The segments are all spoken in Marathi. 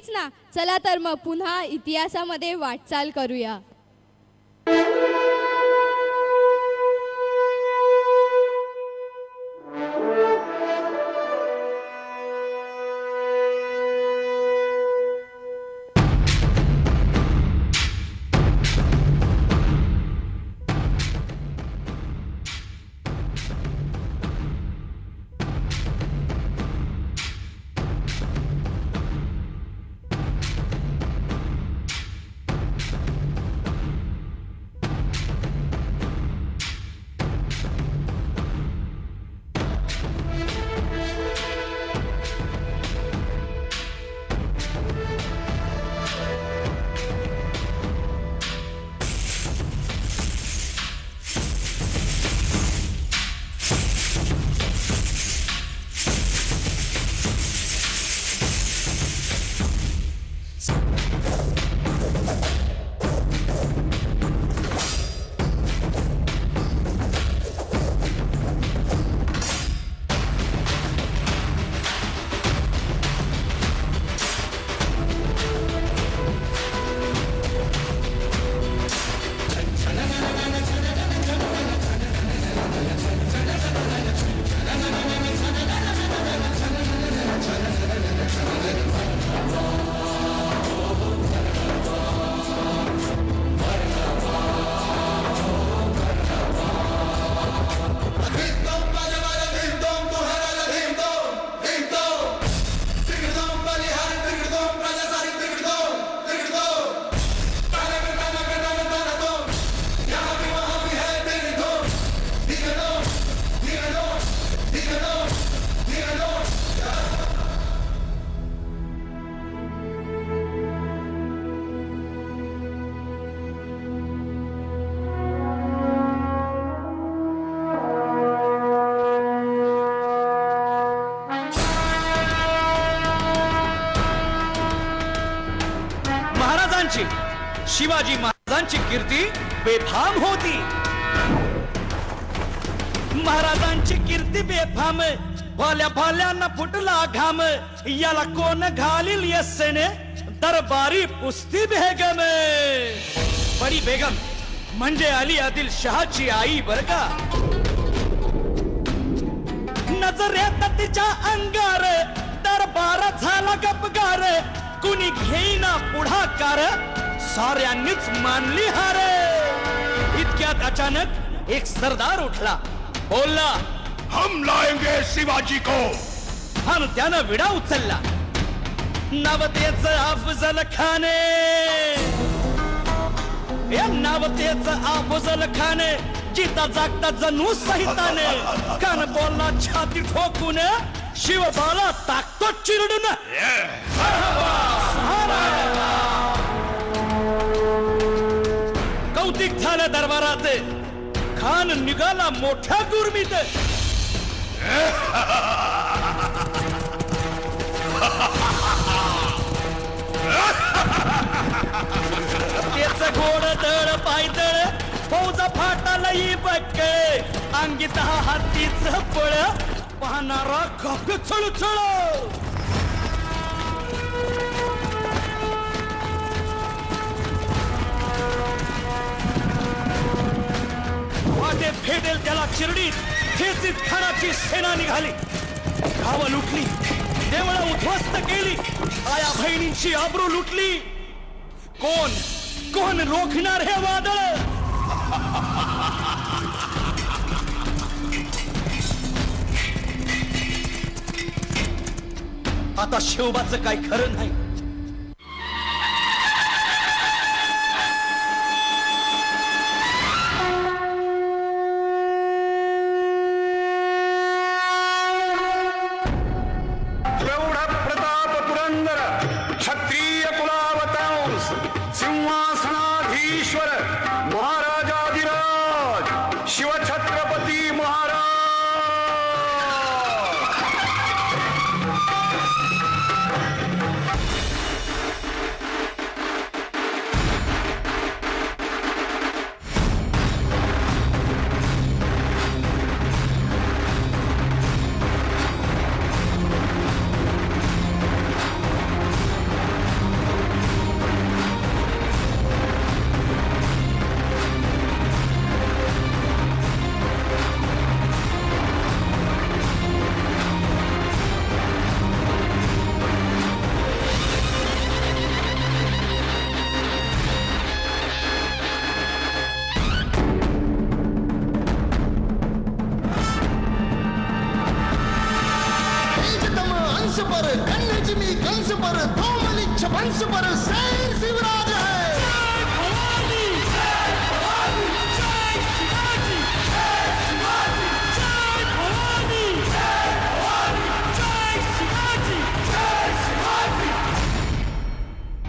ना, चला तर मग पुन्हा इतिहासामध्ये वाटचाल करूया. शिवाजी महाराजांची कीर्ती बेफाम होती. महाराजांची कीर्ती बेफाम, भाल्या भाल्यांना फुटला घाम. याला कोण घालील यस्सेने दरबारी पुस्ती बेगम. बडी बेगम म्हणजे अली आदिल शहाची आई बर का. नजरेत तिच्या अंगार दरबार झाला गपगार. कुणी घेईना पुढाकार, साऱ्यांनीच मानली हार. इतक्यात अचानक एक सरदार उठला, बोलला, हम लाएंगे शिवाजी को. आणि त्यानं विडा उचलला. नवतेच अफजल खाने, या नवतेच अफजल खाने. जिता जागता जणू सहिताने. कान बोलला छाती ठोकून, शिवबाला टाकतो चिरडून. कौतिक झालं दरबारात. खान निघाला मोठ्या गुरमीत. त्याच गोड दळ पायदळ, फौजा फाटालाही बक्कळ. अंगीत हातीच पळ, पाहणारा काक चळचळ. वाटे फेडेल त्याला चिरडीत ठेचीत खानाची सेना निघाली. गावं लुटली, देवळं उद्ध्वस्त केली, आया बहिणींची आबरू लुटली. कोण कोण रोखणार हे वादळ. आता शिवबाचं काही खरं नाही. शिवछत्रपती महाराज. छपंस पर शेर शिवराज है।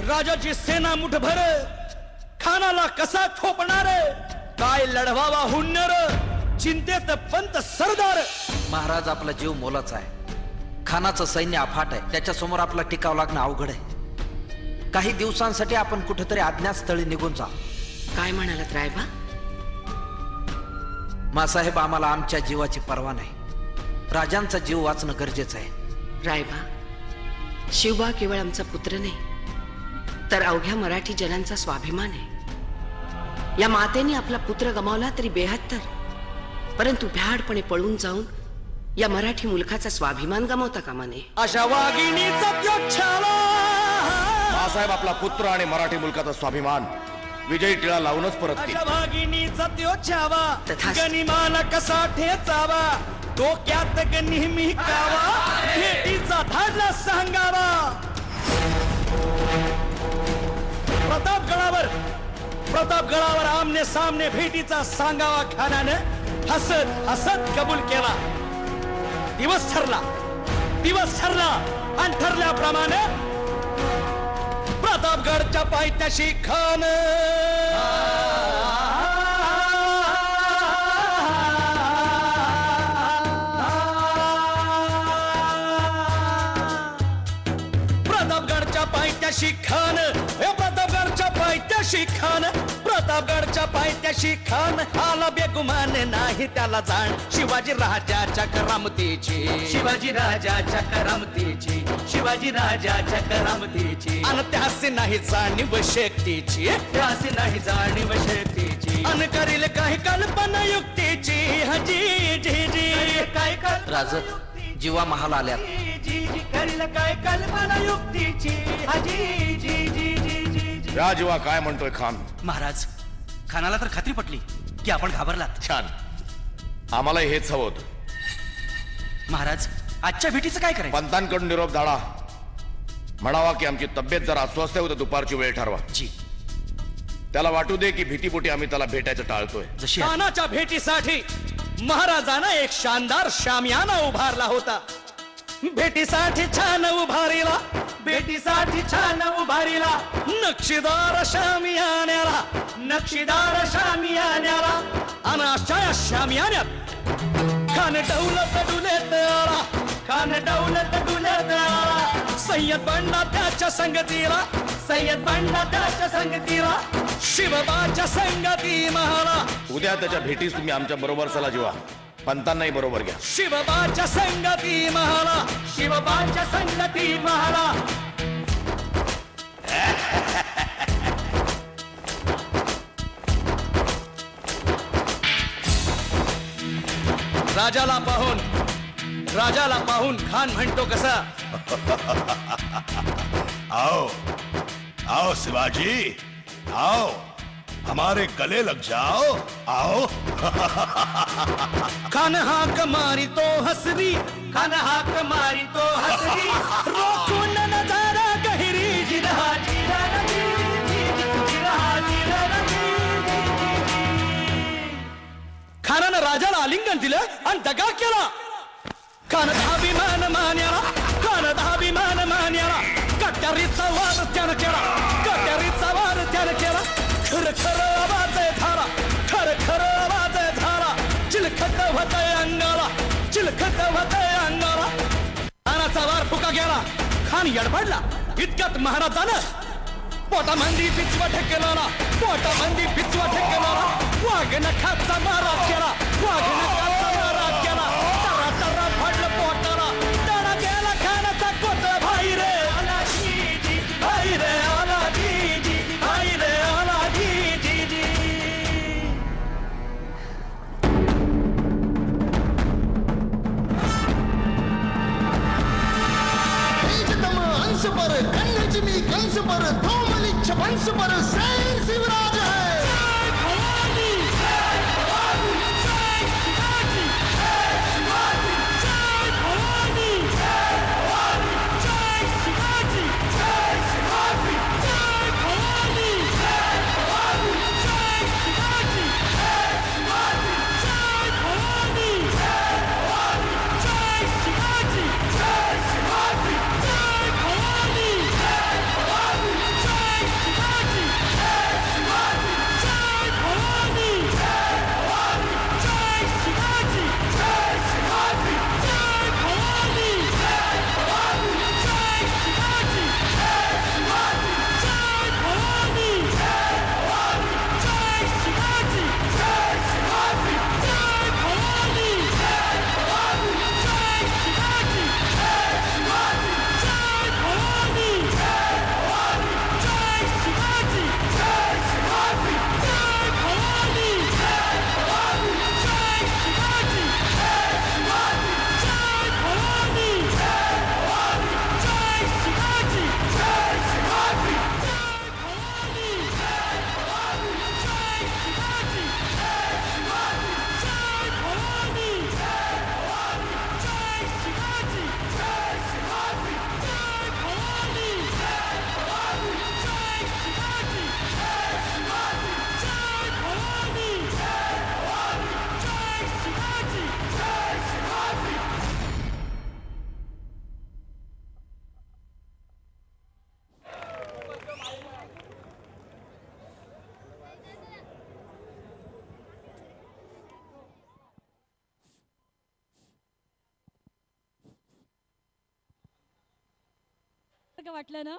राजाची सेना मुठभर खानाला कसा ठोपणार, काय लढवावा हुन्नर, चिंतेत पंत सरदार। महाराज आपला जीव मोलाचा आहे, खानाचं सैन्य अफाट आहे, त्याच्या समोर आपला टिकाव लागणं अवघड आहे। काही दिवसांसाठी आपण कुठेतरी अज्ञातस्थळी निघून जा। काय म्हणालात रायबा? मासाहेब, आम्हाला आमच्या जीवाची पर्वा नाही, राजांचा जीव वाचणं गरजेचं आहे। रायबा, शिवबा केवळ आमचा पुत्र नाही तर अवघ्या मराठी जनांचा स्वाभिमान आहे। या मातेने आपला पुत्र गमावला तरी बेहत्तर, परंतु भ्याडपणे पळून जाऊन या मराठी मुलखाचा स्वाभिमान गमावता कामा नये। अशा वाघिणीचा त्यो छावा, मासाहेब आपला पुत्र आणि मराठी मुलकाचा स्वाभिमान विजयी टिळा लावूनच परततील। अशा वाघिणीचा त्यो छावा, तथास्तु। गनिमाला कसा ठेचावा, डोक्यात नेहमी कावा, भेटीचा धाडला सांगावा। प्रतापगडावर आमने सामने भेटीचा सांगावा खानानं हसत हसत कबूल केला। दिवस ठरला आणि ठरल्याप्रमाणे प्रतापगडच्या पायथ्याशी खान प्रतापगडच्या पायथ्याशी खान प्रतापगडच्या पायथ्याशी खान आला बेगुमान नाही त्याला जाण शिवाजी राजाच्या करामतीची अन त्यासे नाही जाणीव शक्तीची अन करील काही कल्पना युक्तीची हजी जी जी काय राज, जीवा महाल आल्यात। करील काय कल्पना युक्तीची हजी जी जी जी। या जीवा काय म्हणतोय खान? महाराज, खानाला तर खात्री पटली की आपण घाबरलात। छान, आम्हाला हेच हवं होतं। महाराज, आजच्या भेटीचं काय करायचं? पंतांकडून निरोप धाडा, म्हणावा की आमची तब्येत जरा अस्वस्थ आहे, दुपारची वेळ ठरवा। जी, त्याला वाटू दे की भीतीपोटी आम्ही त्याला भेटायचं टाळतोय। जशी खानाच्या भेटीसाठी महाराजांना एक शानदार शामियाना उभारला होता। भेटीसाठी छान उभारीला नक्षीदार शामियान्याला आणि अशा या शामियान्यात खान दौलत डुलेत आला। सय्यद बंडा त्याच्या संगतीला शिवबाच्या संगती महाला। उद्या त्याच्या भेटीस तुम्ही आमच्या बरोबर चला जीवा, पंतांनाही बरोबर घ्या। शिवबाच्या संगती महाला राजाला पाहून खान म्हणतो कसा, आओ शिवाजी, आओ हमारे गले लग जाओ, आओ। खान हाक मारी तो हसरी रोखून नजारा गहिरी जिरहा खानानं राजाला आलिंगन दिलं आणि दगा केला। खान धाभिमान मान्याला कट्यारीचा वार त्यानं केला। खर आवाज झाला चिलखत होतय अंगाला खानाचा वार फुका गेला। खान यडबडला, इतक्यात महाराजानं पोटामंदी पिचवा ठेकेला वाघ नखाचा मारा केला तरा पडलं पोटाला तडा गेला खानाचा कोट भाई रे आला जी। अंश पर कन्याजिमी कंस पर धूमली छपंस पर शेर शिवराज है। वाटलं ना